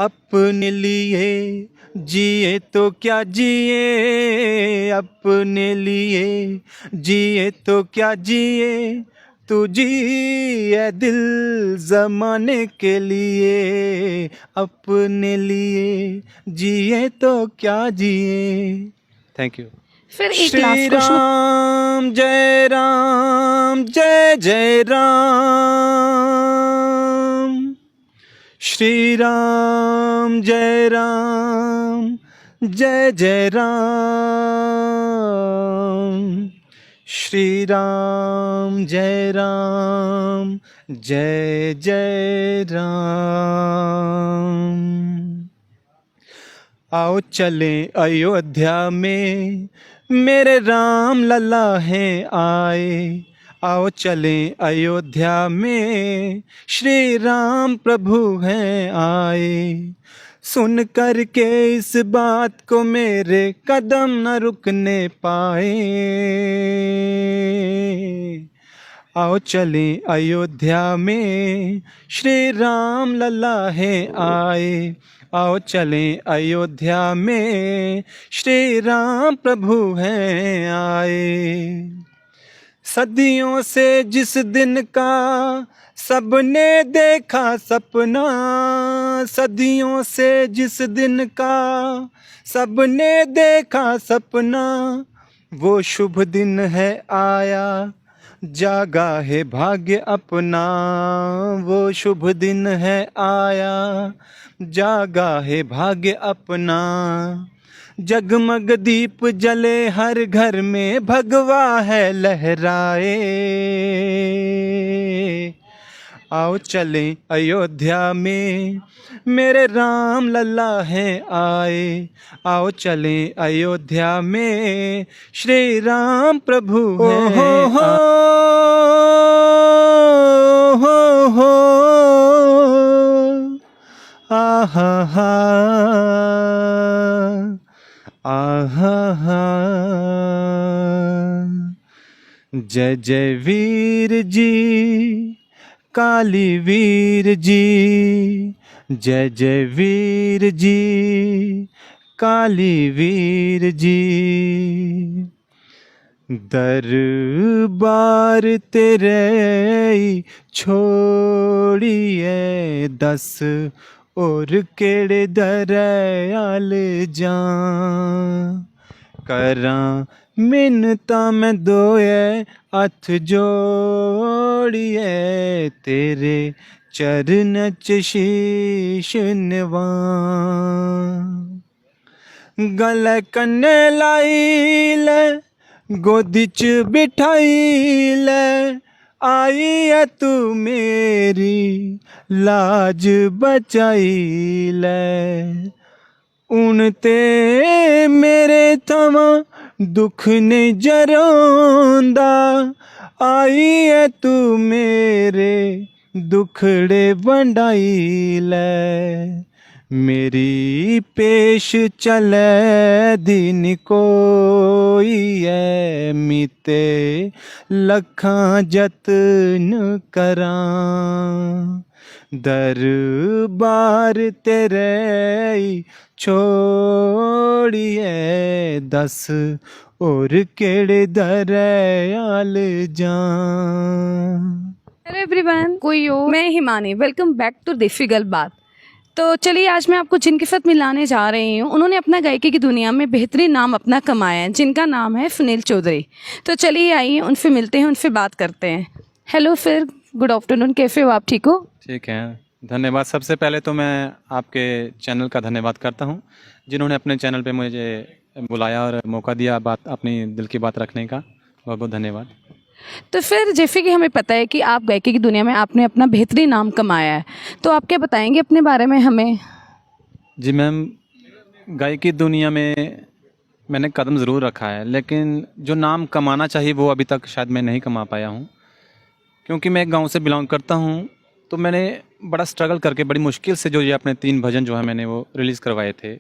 अपने लिए जिए तो क्या जिए, अपने लिए जिए तो क्या जिए, तू जिए दिल जमाने के लिए, अपने लिए जिए तो क्या जिए। Thank you. फिर एक श्री लास्ट क्वेश्चन। राम जय राम जय जय राम, श्री राम जय राम जय जय राम, श्री राम जय राम जय जय राम। आओ चलें अयोध्या में, मेरे राम लला हैं आए। आओ चलें अयोध्या में, श्री राम प्रभु हैं आए। सुन कर के इस बात को मेरे कदम न रुकने पाए। आओ चलें अयोध्या में, श्री राम लला हैं आए। आओ चलें अयोध्या में, श्री राम प्रभु हैं आए। सदियों से जिस दिन का सबने देखा सपना, सदियों से जिस दिन का सबने देखा सपना, वो शुभ दिन है आया, जागा है भाग्य अपना। वो शुभ दिन है आया, जागा है भाग्य अपना। जगमग दीप जले हर घर में, भगवा है लहराए। आओ चलें अयोध्या में, मेरे राम लला हैं आए। आओ चलें अयोध्या में, श्री राम प्रभु हैं हो आहा हा आहा हा। जय जय वीर जी काली वीर जी, जय जय वीर जी काली वीर जी। दरबार तेरे छोड़िए दस, और केड़े दरयाल जां। करां मिन्नतां मैं दोए हथ जोड़िए, तेरे चरण च शीश निवां। गले कन्ने लाई ले, गोदी च बिठाई ले, आई है तू मेरी लाज बचाई ले। उन ते मेरे थमां दुख नहीं जरोंदा, आई है तू मेरे दुखड़े वंडाई ले। मेरी पेश चले दिन कोई है, मीते लखां जतन करां। दरबार तेरे छोड़िए दस, और केड़े दरयाल जां। हेलो एवरीवन, कोई हो, मैं हिमानी। वेलकम बैक टू देसी गल बात। तो चलिए आज मैं आपको जिनके साथ मिलाने जा रही हूँ, उन्होंने अपना गायकी की दुनिया में बेहतरीन नाम अपना कमाया है, जिनका नाम है सुनील चौधरी। तो चलिए आइए उनसे मिलते हैं, उनसे बात करते हैं। हेलो सर, गुड आफ्टरनून, कैसे हो आप? ठीक हो? ठीक है, धन्यवाद। सबसे पहले तो मैं आपके चैनल का धन्यवाद करता हूँ, जिन्होंने अपने चैनल पे मुझे बुलाया और मौका दिया बात अपनी दिल की बात रखने का। बहुत बहुत धन्यवाद। तो फिर जैसे कि हमें पता है कि आप गायकी की दुनिया में आपने अपना बेहतरीन नाम कमाया है, तो आप क्या बताएंगे अपने बारे में हमें? जी मैम, गायकी दुनिया में मैंने कदम ज़रूर रखा है, लेकिन जो नाम कमाना चाहिए वो अभी तक शायद मैं नहीं कमा पाया हूँ। क्योंकि मैं एक गांव से बिलोंग करता हूँ, तो मैंने बड़ा स्ट्रगल करके बड़ी मुश्किल से जो ये अपने 3 भजन जो है मैंने वो रिलीज़ करवाए थे,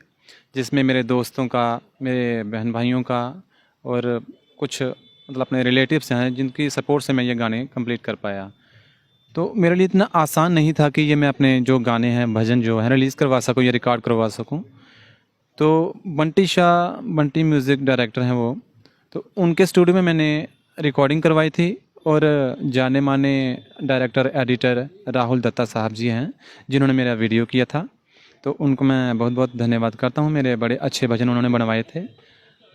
जिसमें मेरे दोस्तों का, मेरे बहन भाइयों का और कुछ मतलब अपने रिलेटिव्स हैं जिनकी सपोर्ट से मैं ये गाने कंप्लीट कर पाया। तो मेरे लिए इतना आसान नहीं था कि ये मैं अपने जो गाने हैं, भजन जो है रिलीज़ करवा सकूँ या रिकॉर्ड करवा सकूँ। तो बंटी शाह, बंटी म्यूज़िक डायरेक्टर हैं वो, तो उनके स्टूडियो में मैंने रिकॉर्डिंग करवाई थी। और जाने माने डायरेक्टर एडिटर राहुल दत्ता साहब जी हैं, जिन्होंने मेरा वीडियो किया था। तो उनको मैं बहुत बहुत धन्यवाद करता हूँ। मेरे बड़े अच्छे भजन उन्होंने बनवाए थे।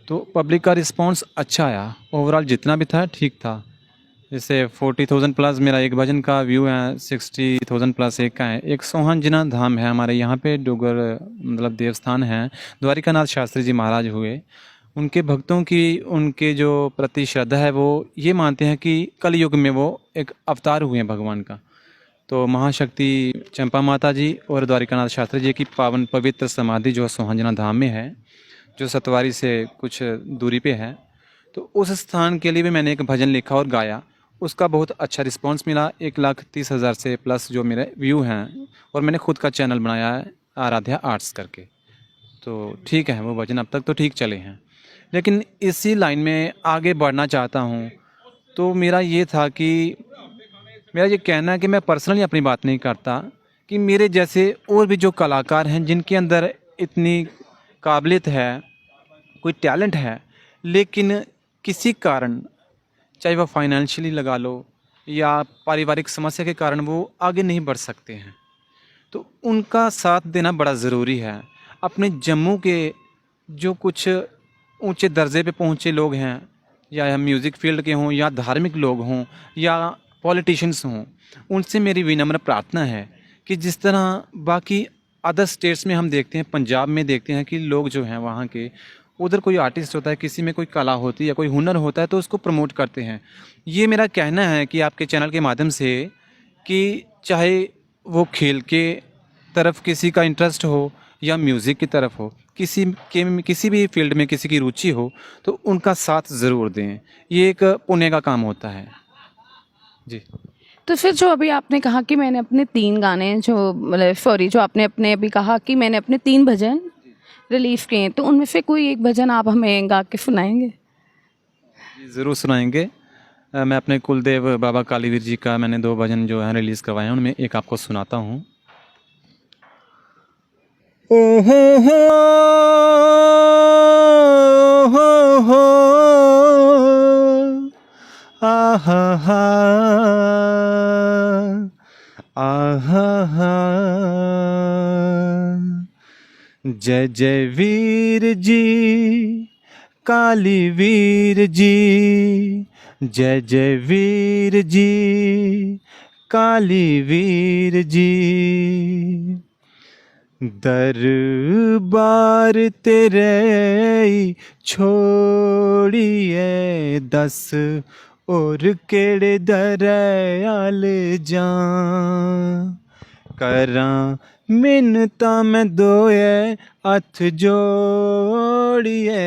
तो पब्लिक का रिस्पांस अच्छा आया, ओवरऑल जितना भी था ठीक था। जैसे 40,000 प्लस मेरा एक भजन का व्यू है, 60,000 प्लस एक का है। एक सोहन जिना धाम है हमारे यहाँ पे, डोगर मतलब देवस्थान है, द्वारिकानाथ शास्त्री जी महाराज हुए। उनके भक्तों की उनके जो प्रति श्रद्धा है वो ये मानते हैं कि कलयुग में वो एक अवतार हुए हैं भगवान का। तो महाशक्ति चंपा माता जी और द्वारिकानाथ शास्त्री जी की पावन पवित्र समाधि जो सोहंजना धाम में है, जो सतवारी से कुछ दूरी पे है। तो उस स्थान के लिए भी मैंने एक भजन लिखा और गाया। उसका बहुत अच्छा रिस्पांस मिला, 1,30,000 से प्लस जो मेरे व्यू हैं। और मैंने खुद का चैनल बनाया है आराध्या आर्ट्स करके। तो ठीक है, वो भजन अब तक तो ठीक चले हैं। लेकिन इसी लाइन में आगे बढ़ना चाहता हूँ। तो मेरा ये था कि मेरा ये कहना है कि मैं पर्सनली अपनी बात नहीं करता, कि मेरे जैसे और भी जो कलाकार हैं जिनके अंदर इतनी काबिलियत है, कोई टैलेंट है, लेकिन किसी कारण, चाहे वह फाइनेंशियली लगा लो या पारिवारिक समस्या के कारण, वो आगे नहीं बढ़ सकते हैं। तो उनका साथ देना बड़ा ज़रूरी है। अपने जम्मू के जो कुछ ऊंचे दर्जे पे पहुंचे लोग हैं, या म्यूज़िक फील्ड के हों या धार्मिक लोग हों या पॉलिटिशियंस हों, उनसे मेरी विनम्र प्रार्थना है कि जिस तरह बाकी अदर स्टेट्स में हम देखते हैं, पंजाब में देखते हैं कि लोग जो हैं वहाँ के, उधर कोई आर्टिस्ट होता है, किसी में कोई कला होती है या कोई हुनर होता है तो उसको प्रमोट करते हैं। ये मेरा कहना है कि आपके चैनल के माध्यम से, कि चाहे वो खेल के तरफ किसी का इंटरेस्ट हो या म्यूज़िक की तरफ हो, किसी भी फील्ड में किसी की रुचि हो, तो उनका साथ ज़रूर दें। ये एक पुण्य का काम होता है जी। तो फिर जो अभी आपने कहा कि मैंने अपने 3 गाने जो मतलब सॉरी जो आपने अपने अभी कहा कि मैंने अपने 3 भजन रिलीज़ किए हैं, तो उनमें से कोई एक भजन आप हमें गा के सुनाएंगे? जी, ज़रूर सुनाएंगे। मैं अपने कुलदेव बाबा कालीवीर जी का मैंने 2 भजन जो हैं रिलीज़ करवाए हैं, उनमें एक आपको सुनाता हूँ। ओ हो हो आहा हा आहा हा। जय जय वीर जी, काली वीर जी, जय जय वीर जी, काली वीर जी। दरबार तेरे छोड़िए दस, और केड़े दरयाल जा। करां मिन्नतां मैं दोए हथ जोड़िए,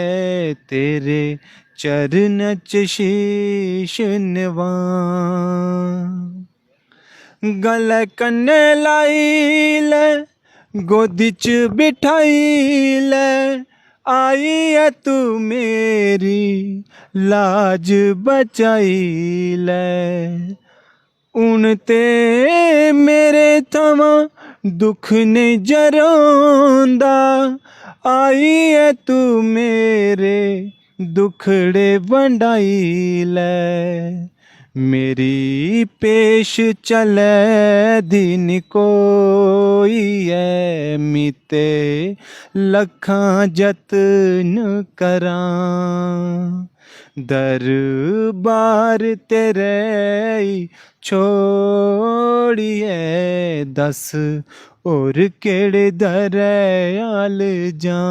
तेरे चरण च शीश नवां। गले कन्ने लाई ले, गोदी च बिठाई ले, आई है तू मेरी लाज बचाई ले। उन ते मेरे थमां दुख नहीं जरोंदा, आई है तू मेरे दुखड़े वंडाई ले। मेरी पेश चले दिन कोई है, मीते लखां जतन करां। दरबार तेरे छोड़िए दस, और केड़े दरयाल जा।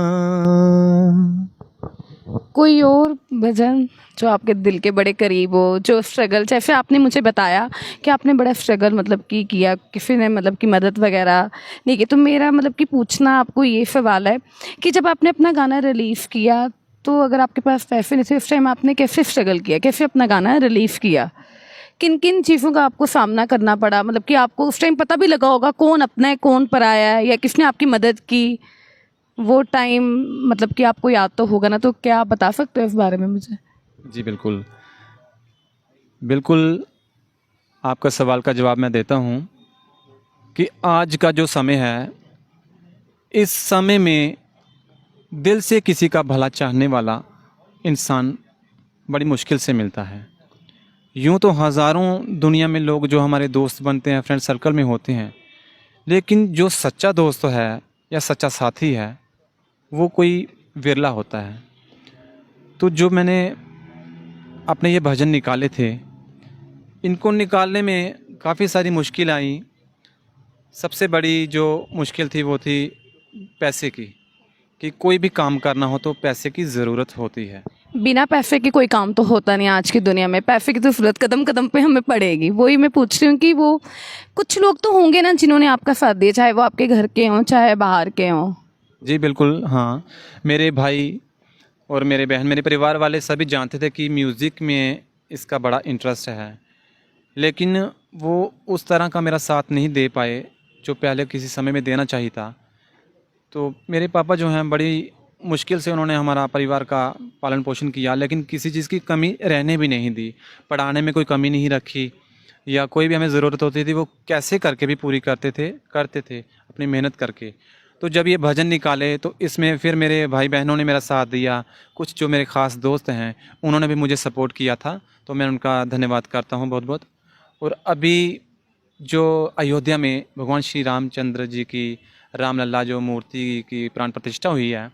कोई और भजन जो आपके दिल के बड़े करीब हो, जो स्ट्रगल, जैसे आपने मुझे बताया कि आपने बड़ा स्ट्रगल मतलब कि किया, किसी ने मतलब कि मदद वगैरह नहीं की, तो मेरा मतलब कि पूछना आपको ये सवाल है कि जब आपने अपना गाना रिलीज़ किया, तो अगर आपके पास पैसे नहीं थे उस टाइम, आपने कैसे स्ट्रगल किया, कैसे अपना गाना रिलीज़ किया, किन किन चीज़ों का आपको सामना करना पड़ा? मतलब कि आपको उस टाइम पता भी लगा होगा कौन अपना है कौन पराया है, या किसने आपकी मदद की वो टाइम, मतलब कि आपको याद तो होगा ना, तो क्या आप बता सकते हो इस बारे में मुझे? जी बिल्कुल बिल्कुल। आपका सवाल का जवाब मैं देता हूँ कि आज का जो समय है, इस समय में दिल से किसी का भला चाहने वाला इंसान बड़ी मुश्किल से मिलता है। यूँ तो हज़ारों दुनिया में लोग जो हमारे दोस्त बनते हैं, फ्रेंड सर्कल में होते हैं, लेकिन जो सच्चा दोस्त है या सच्चा साथी है, वो कोई विरला होता है। तो जो मैंने अपने ये भजन निकाले थे, इनको निकालने में काफ़ी सारी मुश्किल आई। सबसे बड़ी जो मुश्किल थी वो थी पैसे की, कि कोई भी काम करना हो तो पैसे की ज़रूरत होती है। बिना पैसे के कोई काम तो होता नहीं आज की दुनिया में। पैसे की तो ज़रूरत कदम कदम पे हमें पड़ेगी। वही मैं पूछ रही हूँ कि वो कुछ लोग तो होंगे ना जिन्होंने आपका साथ दिया, चाहे वो आपके घर के हों चाहे बाहर के हों। जी बिल्कुल, हाँ। मेरे भाई और मेरे बहन, मेरे परिवार वाले सभी जानते थे कि म्यूज़िक में इसका बड़ा इंटरेस्ट है, लेकिन वो उस तरह का मेरा साथ नहीं दे पाए जो पहले किसी समय में देना चाहिए था। तो मेरे पापा जो हैं, बड़ी मुश्किल से उन्होंने हमारा परिवार का पालन पोषण किया, लेकिन किसी चीज़ की कमी रहने भी नहीं दी। पढ़ाने में कोई कमी नहीं रखी, या कोई भी हमें ज़रूरत होती थी वो कैसे करके भी पूरी करते थे अपनी मेहनत करके। तो जब ये भजन निकाले तो इसमें फिर मेरे भाई बहनों ने मेरा साथ दिया। कुछ जो मेरे ख़ास दोस्त हैं उन्होंने भी मुझे सपोर्ट किया था, तो मैं उनका धन्यवाद करता हूँ बहुत बहुत। और अभी जो अयोध्या में भगवान श्री रामचंद्र जी की रामलला जो मूर्ति की प्राण प्रतिष्ठा हुई है,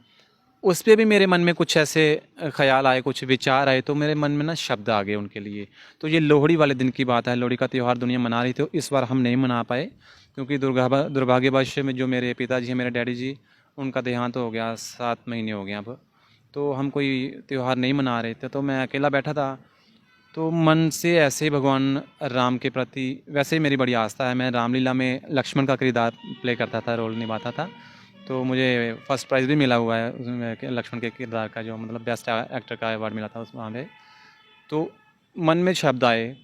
उस पे भी मेरे मन में कुछ ऐसे ख्याल आए, कुछ विचार आए, तो मेरे मन में ना शब्द आ गए उनके लिए। तो ये लोहड़ी वाले दिन की बात है। लोहड़ी का त्यौहार दुनिया मना रही थी, इस बार हम नहीं मना पाए क्योंकि दुर्भाग्यवश में जो मेरे पिताजी हैं, मेरे डैडी जी, उनका देहांत हो गया। 7 महीने हो गए अब। तो हम कोई त्यौहार नहीं मना रहे थे, तो मैं अकेला बैठा था। तो मन से ऐसे ही भगवान राम के प्रति, वैसे ही मेरी बड़ी आस्था है। मैं रामलीला में लक्ष्मण का किरदार प्ले करता था, रोल निभाता था। तो मुझे फर्स्ट प्राइज़ भी मिला हुआ है उसमें, लक्ष्मण के किरदार का, जो मतलब बेस्ट एक्टर का अवार्ड मिला था उस वहाँ पे। तो मन में शब्द आए,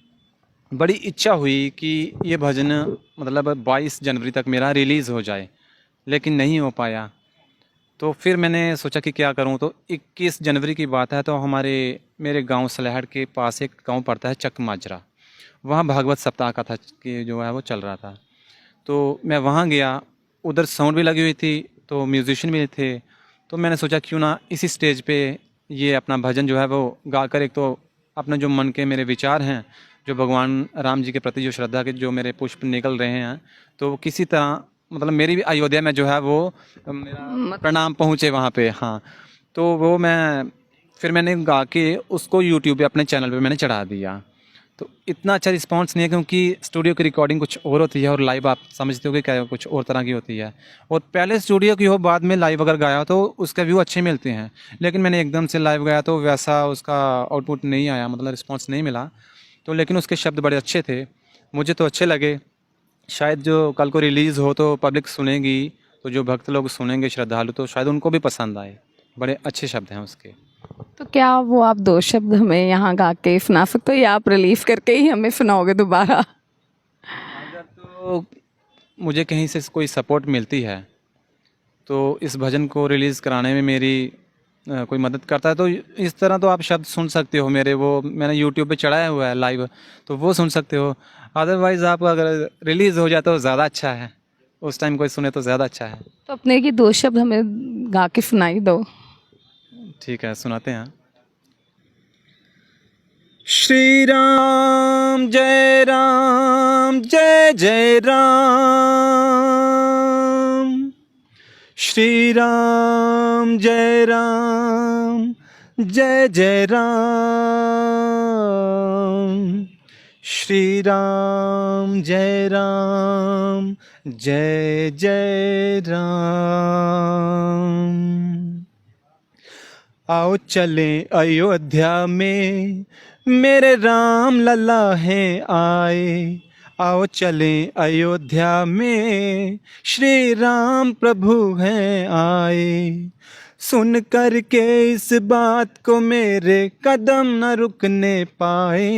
बड़ी इच्छा हुई कि ये भजन मतलब 22 जनवरी तक मेरा रिलीज़ हो जाए, लेकिन नहीं हो पाया। तो फिर मैंने सोचा कि क्या करूं। तो 21 जनवरी की बात है, तो मेरे गांव सलेहड़ के पास एक गांव पड़ता है चक माजरा, वहाँ भागवत सप्ताह का था कि जो है वो चल रहा था। तो मैं वहाँ गया, उधर साउंड भी लगी हुई थी, तो म्यूजिशियन भी थे। तो मैंने सोचा क्यों ना इसी स्टेज पे ये अपना भजन जो है वो गाकर, एक तो अपने जो मन के मेरे विचार हैं, जो भगवान राम जी के प्रति जो श्रद्धा के जो मेरे पुष्प निकल रहे हैं, तो किसी तरह मतलब मेरी भी अयोध्या में जो है वो मेरा प्रणाम पहुँचे वहाँ पे। हाँ, तो वो मैंने गा के उसको यूट्यूब पे अपने चैनल पे मैंने चढ़ा दिया। तो इतना अच्छा रिस्पांस नहीं है, क्योंकि स्टूडियो की रिकॉर्डिंग कुछ और होती है और लाइव आप समझते हो कि क्या कुछ और तरह की होती है। और पहले स्टूडियो की हो, बाद में लाइव अगर गाया तो उसके व्यू अच्छे मिलते हैं, लेकिन मैंने एकदम से लाइव गाया तो वैसा उसका आउटपुट नहीं आया, मतलब रिस्पांस नहीं मिला। तो लेकिन उसके शब्द बड़े अच्छे थे, मुझे तो अच्छे लगे। शायद जो कल को रिलीज़ हो तो पब्लिक सुनेगी, तो जो भक्त लोग सुनेंगे, श्रद्धालु, तो शायद उनको भी पसंद आए। बड़े अच्छे शब्द हैं उसके। तो क्या वो आप 2 शब्द हमें यहाँ गा के सुना सकते हो, या आप रिलीज़ करके ही हमें सुनाओगे दोबारा? अगर तो मुझे कहीं से कोई सपोर्ट मिलती है तो इस भजन को रिलीज़ कराने में मेरी कोई मदद करता है, तो इस तरह तो आप शब्द सुन सकते हो मेरे, वो मैंने यूट्यूब पे चढ़ाया हुआ है लाइव, तो वो सुन सकते हो। अदरवाइज़ आप अगर रिलीज़ हो जाए तो ज़्यादा अच्छा है, उस टाइम कोई सुने तो ज़्यादा अच्छा है। तो अपने ये 2 शब्द हमें गा के सुनाई दो। ठीक है, सुनाते हैं। श्री राम जय जय राम, श्री राम जय जय राम, श्री राम जय जय राम। आओ चलें अयोध्या में, मेरे राम लला हैं आए। आओ चलें अयोध्या में, श्री राम प्रभु हैं आए। सुन कर के इस बात को मेरे कदम न रुकने पाए।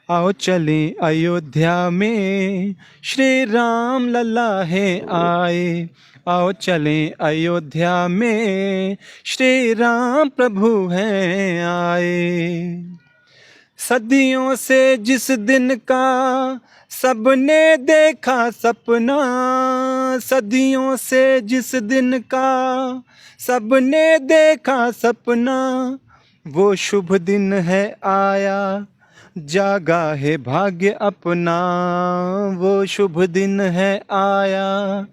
आओ चलें अयोध्या में, श्री राम लला हैं आए। आओ चलें अयोध्या में, श्री राम प्रभु हैं आए। सदियों से जिस दिन का सबने देखा सपना, सदियों से जिस दिन का सबने देखा सपना, वो शुभ दिन है आया, जागा है भाग्य अपना। वो शुभ दिन है आया,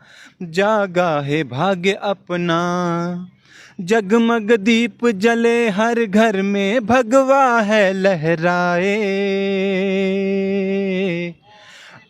जागा है भाग्य अपना। जगमग दीप जले हर घर में, भगवा है लहराए।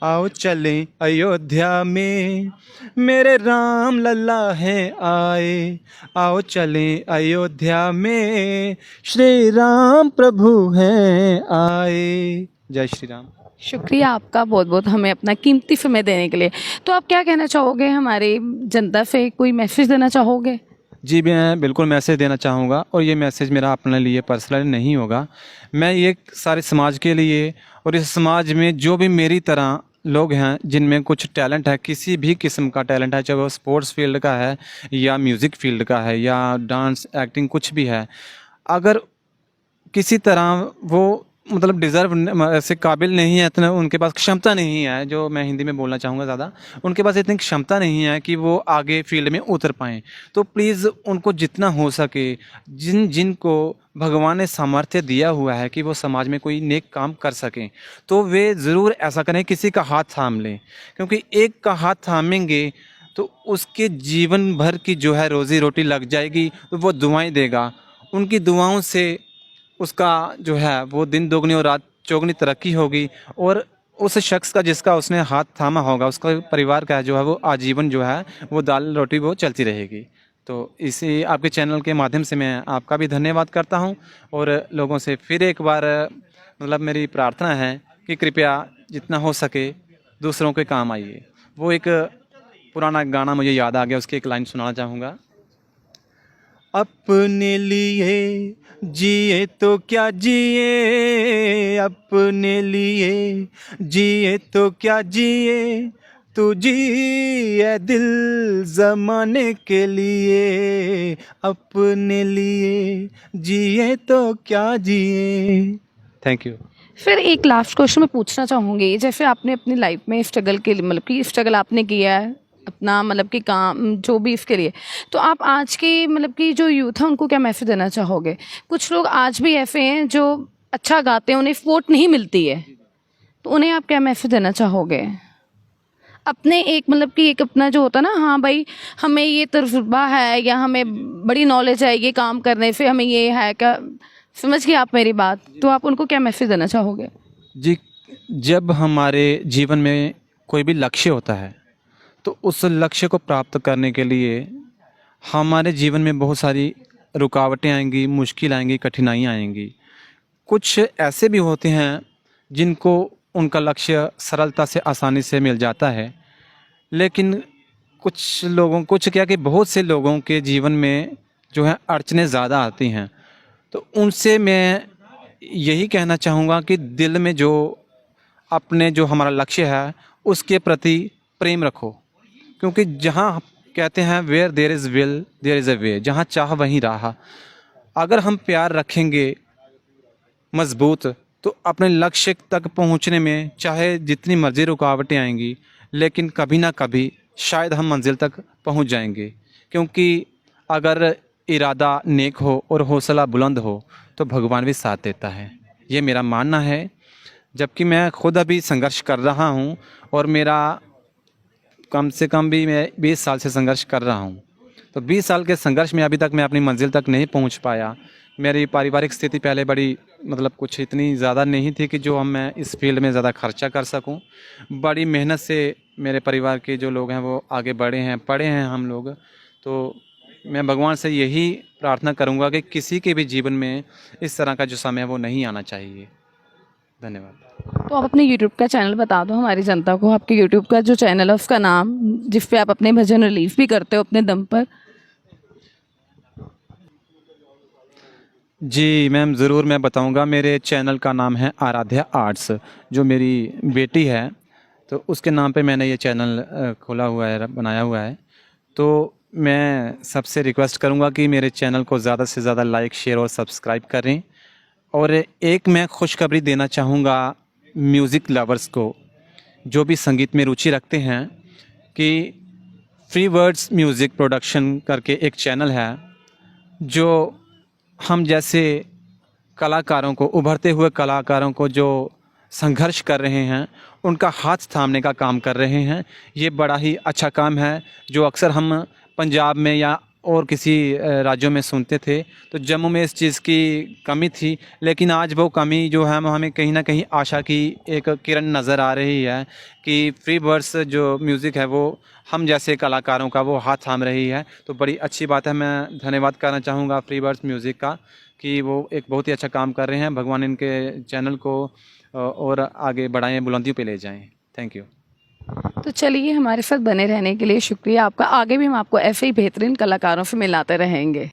आओ चलें अयोध्या में, मेरे राम लल्ला हैं आए। आओ चलें अयोध्या में, श्री राम प्रभु हैं आए। जय श्री राम। शुक्रिया आपका बहुत बहुत हमें अपना कीमती समय देने के लिए। तो आप क्या कहना चाहोगे, हमारे जनता से कोई मैसेज देना चाहोगे? जी, मैं बिल्कुल मैसेज देना चाहूँगा, और ये मैसेज मेरा अपने लिए पर्सनली नहीं होगा। मैं ये सारे समाज के लिए, और इस समाज में जो भी मेरी तरह लोग हैं जिनमें कुछ टैलेंट है, किसी भी किस्म का टैलेंट है, चाहे वो स्पोर्ट्स फील्ड का है या म्यूज़िक फील्ड का है या डांस एक्टिंग कुछ भी है, अगर किसी तरह वो मतलब डिज़र्व ऐसे काबिल नहीं है, इतना उनके पास क्षमता नहीं है, जो मैं हिंदी में बोलना चाहूँगा ज़्यादा, उनके पास इतनी क्षमता नहीं है कि वो आगे फील्ड में उतर पाएँ, तो प्लीज़ उनको जितना हो सके, जिनको भगवान ने सामर्थ्य दिया हुआ है कि वो समाज में कोई नेक काम कर सकें, तो वे ज़रूर ऐसा करें, किसी का हाथ थाम लें, क्योंकि एक का हाथ थामेंगे तो उसके जीवन भर की जो है रोज़ी रोटी लग जाएगी, तो वो दुआएं देगा, उनकी दुआओं से उसका जो है वो दिन दोगुनी और रात चौगुनी तरक्की होगी, और उस शख्स का जिसका उसने हाथ थामा होगा, उसका परिवार का जो है वो आजीवन जो है वो दाल रोटी वो चलती रहेगी। तो इसी आपके चैनल के माध्यम से मैं आपका भी धन्यवाद करता हूं, और लोगों से फिर एक बार मतलब मेरी प्रार्थना है कि कृपया जितना हो सके दूसरों के काम आइए। वो एक पुराना गाना मुझे याद आ गया, उसकी एक लाइन सुनाना चाहूँगा। अपने लिए जिए तो क्या जिए, अपने लिए जिए तो क्या जिए, तू जिए दिल ज़माने के लिए, अपने लिए जिए तो क्या जिए। Thank you. फिर एक लास्ट क्वेश्चन मैं पूछना चाहूँगी, जैसे आपने अपनी लाइफ में स्ट्रगल के लिए मतलब कि स्ट्रगल आपने किया है अपना मतलब कि काम जो भी इसके लिए, तो आप आज की मतलब कि जो यूथ है उनको क्या मैसेज देना चाहोगे? कुछ लोग आज भी ऐसे हैं जो अच्छा गाते हैं, उन्हें वोट नहीं मिलती है, तो उन्हें आप क्या मैसेज देना चाहोगे? अपने एक मतलब कि एक अपना जो होता है ना, हाँ भाई हमें ये तजुर्बा है या हमें बड़ी नॉलेज है ये काम करने से, हमें ये है क्या, समझ गए आप मेरी बात, तो आप उनको क्या मैसेज देना चाहोगे? जी, जब हमारे जीवन में कोई भी लक्ष्य होता है, तो उस लक्ष्य को प्राप्त करने के लिए हमारे जीवन में बहुत सारी रुकावटें आएंगी, मुश्किल आएंगी, कठिनाइयाँ आएंगी। कुछ ऐसे भी होते हैं जिनको उनका लक्ष्य सरलता से आसानी से मिल जाता है, लेकिन कुछ क्या कि बहुत से लोगों के जीवन में जो है अड़चनें ज़्यादा आती हैं। तो उनसे मैं यही कहना चाहूँगा कि दिल में जो अपने जो हमारा लक्ष्य है उसके प्रति प्रेम रखो, क्योंकि जहाँ कहते हैं where there is will there is a way, जहाँ चाह वहीं राह। अगर हम प्यार रखेंगे मजबूत, तो अपने लक्ष्य तक पहुँचने में चाहे जितनी मर्जी रुकावटें आएंगी, लेकिन कभी ना कभी शायद हम मंजिल तक पहुँच जाएंगे, क्योंकि अगर इरादा नेक हो और हौसला बुलंद हो तो भगवान भी साथ देता है। ये मेरा मानना है, जबकि मैं खुद अभी संघर्ष कर रहा हूँ, और मेरा कम से कम भी मैं 20 साल से संघर्ष कर रहा हूँ। तो 20 साल के संघर्ष में अभी तक मैं अपनी मंजिल तक नहीं पहुँच पाया। मेरी पारिवारिक स्थिति पहले बड़ी मतलब कुछ इतनी ज़्यादा नहीं थी कि जो मैं इस फील्ड में ज़्यादा खर्चा कर सकूं। बड़ी मेहनत से मेरे परिवार के जो लोग हैं वो आगे बढ़े हैं, पढ़े हैं हम लोग। तो मैं भगवान से यही प्रार्थना करूंगा कि किसी के भी जीवन में इस तरह का जो समय है वो नहीं आना चाहिए। धन्यवाद। तो आप अपने यूट्यूब का चैनल बता दो हमारी जनता को, आपके यूट्यूब का जो चैनल है उसका नाम, जिस पे आप अपने भजन रिलीज भी करते हो अपने दम पर। जी मैम, ज़रूर मैं बताऊंगा। मेरे चैनल का नाम है आराध्या आर्ट्स, जो मेरी बेटी है तो उसके नाम पे मैंने ये चैनल खोला हुआ है, बनाया हुआ है। तो मैं सबसे रिक्वेस्ट करूंगा कि मेरे चैनल को ज़्यादा से ज़्यादा लाइक, शेयर और सब्सक्राइब करें, और एक मैं खुशखबरी देना चाहूँगा म्यूज़िक लवर्स को, जो भी संगीत में रुचि रखते हैं, कि फ्री वर्ड्स म्यूज़िक प्रोडक्शन करके एक चैनल है, जो हम जैसे कलाकारों को, उभरते हुए कलाकारों को जो संघर्ष कर रहे हैं, उनका हाथ थामने का काम कर रहे हैं। ये बड़ा ही अच्छा काम है, जो अक्सर हम पंजाब में या और किसी राज्यों में सुनते थे। तो जम्मू में इस चीज़ की कमी थी, लेकिन आज वो कमी जो है हमें कहीं ना कहीं आशा की एक किरण नज़र आ रही है कि फ्री बर्ड्स जो म्यूज़िक है वो हम जैसे कलाकारों का वो हाथ थाम रही है। तो बड़ी अच्छी बात है। मैं धन्यवाद करना चाहूँगा फ्री बर्ड्स म्यूज़िक का कि वो एक बहुत ही अच्छा काम कर रहे हैं। भगवान इनके चैनल को और आगे बढ़ाएं, बुलंदियों पे ले जाएं। Thank you. तो चलिए, हमारे साथ बने रहने के लिए शुक्रिया आपका। आगे भी हम आपको ऐसे ही बेहतरीन कलाकारों से मिलाते रहेंगे।